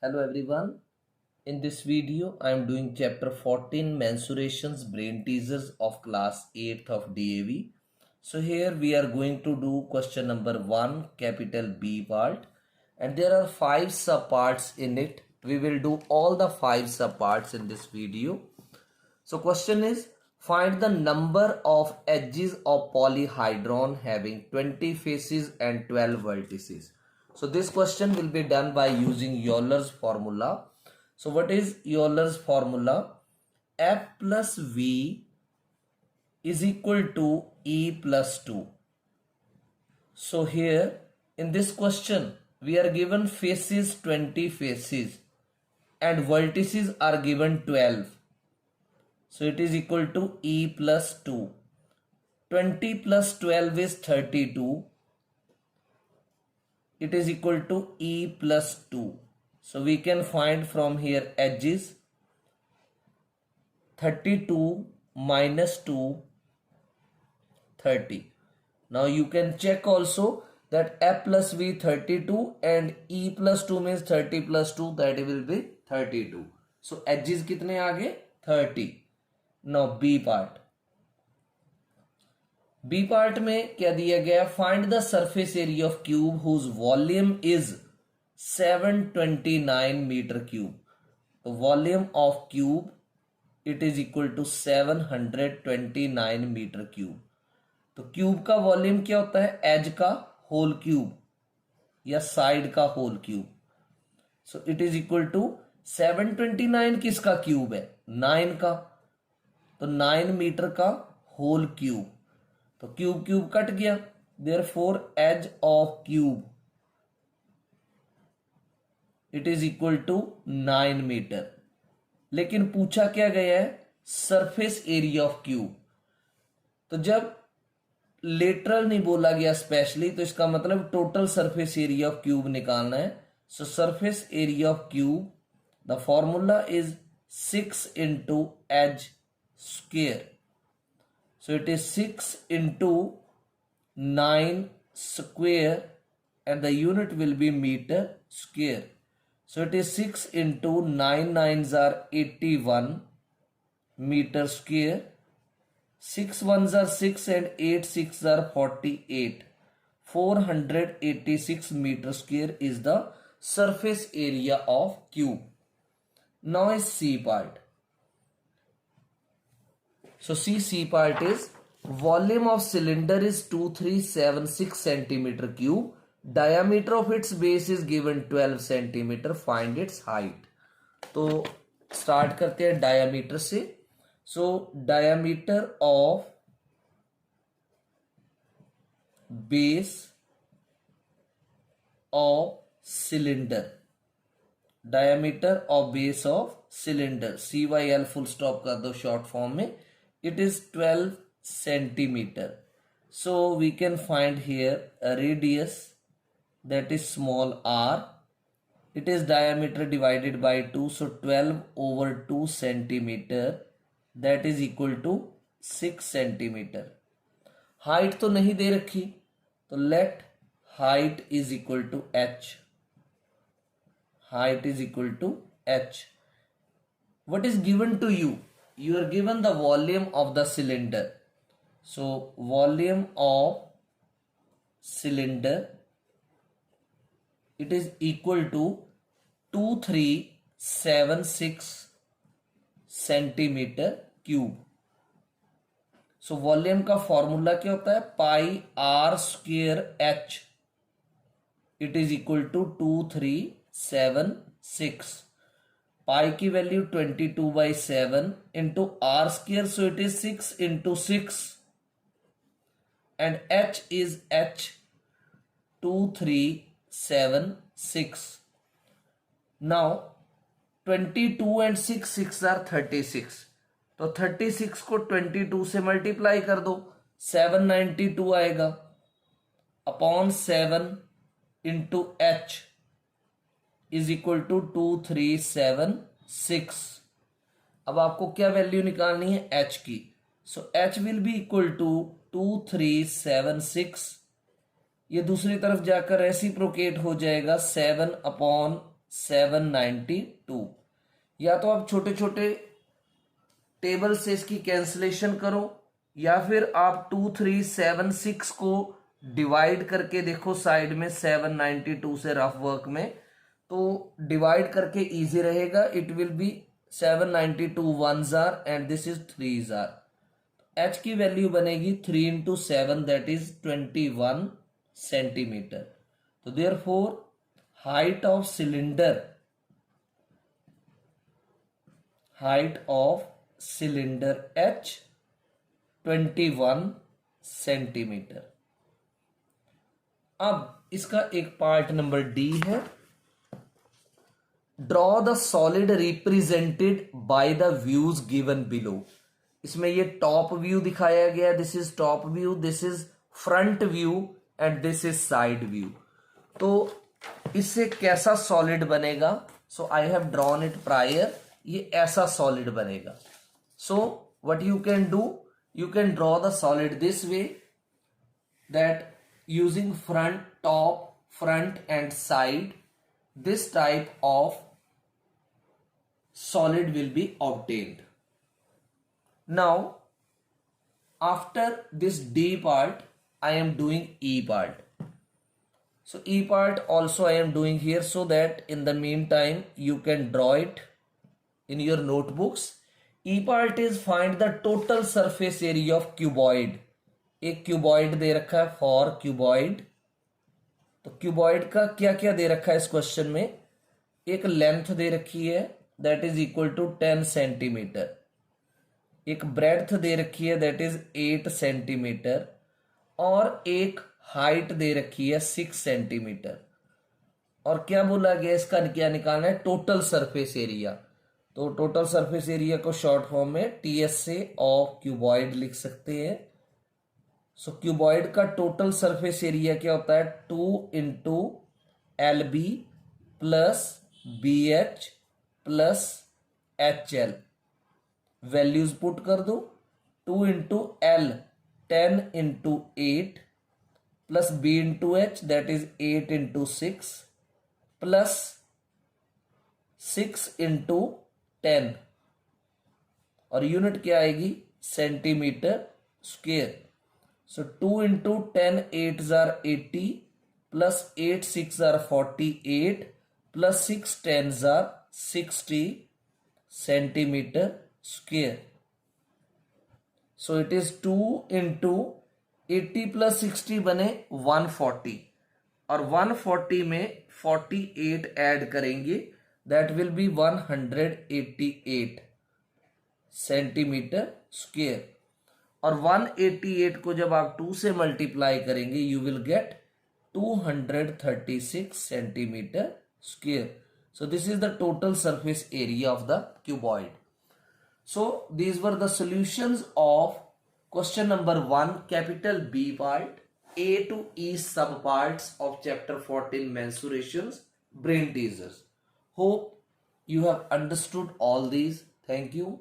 Hello everyone. In this video, I am doing chapter 14 Mensurations Brain Teasers of class 8th of DAV. So here we are going to do question number 1 capital B part, and there are 5 subparts in it. We will do all the 5 subparts in this video. So question is, find the number of edges of polyhedron having 20 faces and 12 vertices. So this question will be done by using Euler's formula. So what is Euler's formula? F plus V is equal to E plus 2. So here in this question we are given faces 20 faces and vertices are given 12. So it is equal to E plus 2. 20 plus 12 is 32. It is equal to E plus 2. So we can find from here edges. 32 minus 2, 30. Now you can check also that F plus V 32 and E plus 2 means 30 plus 2, that will be 32. So edges कितने आ गए? 30. Now B part. B part में क्या दिया गया? Find the surface area of cube whose volume is 729 metre cube. तो volume of cube it is equal to 729 metre cube. तो cube का volume क्या होता है? एज का होल क्यूब या साइड का whole cube. So it is equal to 729 किसका क्यूब है? 9 का. तो 9 मीटर का होल क्यूब. तो क्यूब क्यूब कट गया, therefore edge of cube it is equal to 9 metre. लेकिन पूछा क्या गया है? Surface area of cube. तो जब लेटरल नहीं बोला गया स्पेशली, तो इसका मतलब total surface area of cube निकालना है. So surface area of cube, the formula is 6 into edge square. So it is 6 into 9 square and the unit will be meter square. So it is 6 into 9 nines are 81 meter square. 6 ones are 6 and 8 6 are 48. 486 meter square is the surface area of cube. Now is C part. So C part is volume of cylinder is 2376 centimeter cube. Diameter of its base is given 12 centimeter. Find its height. तो start करते हैं diameter से. So diameter of base of cylinder. Diameter of base of cylinder. CYL full stop कर दो short form में. It is 12 centimeter. So we can find here a radius, that is small r. It is diameter divided by 2. So 12 over 2 centimeter, that is equal to 6 centimeter. Height तो नहीं दे रखी, तो let height is equal to h. Height is equal to h. What is given to you? You are given the volume of the cylinder. So volume of cylinder, it is equal to 2376 centimeter cube. So volume का formula क्या होता है? Pi r square h. It is equal to 2376. Pi की value 22/7 into r square. So it is 6 into 6 and h is h 2376. Now 22 and 6 are 36. तो 36 को 22 से multiply कर दो, 792 आएगा upon 7 into H is equal to 2376. अब आपको क्या वैल्यू निकालनी है? एच की. So H will be equal to 2376. ये दूसरी तरफ जाकर रेसिप्रोकेट हो जाएगा 7 अपॉन 792। या तो आप छोटे छोटे टेबल से इसकी कैंसलेशन करो, या फिर आप 2376 को डिवाइड करके देखो साइड में 792 से रफ वर्क में, तो डिवाइड करके इजी रहेगा। It will be 792 1s are and this is 3s are. H की वैल्यू बनेगी 3 इंटू 7 दैट इज 21 सेंटीमीटर। तो therefore height of cylinder H 21 centimetre. अब इसका एक पार्ट नंबर डी है, draw the solid represented by the views given below. इसमें ये टॉप व्यू दिखाया गया, this is top view, this is front view and this is side view. तो इससे कैसा सॉलिड बनेगा? So I have drawn it prior, ये ऐसा सॉलिड बनेगा। So what you can do, you can draw the solid this way, that using front, top, front and side, this type of solid will be obtained. Now after this D part I am doing E part. So E part also I am doing here, so that in the meantime you can draw it in your notebooks. E part is find the total surface area of cuboid. एक cuboid दे रखा है for cuboid. तो cuboid का क्या क्या दे रखा है इस क्वेश्चन में? एक लेंथ दे रखी है that is equal to 10 centimetre, एक ब्रेड्थ दे रखी है दैट इज 8 सेंटीमीटर, और एक हाइट दे रखी है 6 सेंटीमीटर। और क्या बोला गया, इसका क्या निकालना है? Total surface area. तो टोटल सरफेस एरिया को शॉर्ट फॉर्म में टीएस से ऑफ क्यूबॉइड लिख सकते हैं। सो क्यूबॉइड का टोटल सरफेस एरिया क्या होता है? 2 into L B plus B H plus H L. Values put कर दो। 2 into L 10 into 8 plus B into H that is 8 into 6 plus 6 into 10, और यूनिट क्या आएगी? Centimetre square. So 2 into 10 8s are 80 plus 8 6 are 48 plus 6 10s are 60 centimeter square. So it is 2 into 80 plus 60 बने 140, और 140 में 48 add करेंगे that will be 188 centimetre square. और 188 को जब आप 2 से मल्टीप्लाई करेंगे you will get 236 centimetre square. So this is the total surface area of the cuboid. So these were the solutions of question number 1 capital B part, A to E सब parts of chapter 14 mensurations brain teasers. Hope you have understood all these. Thank you.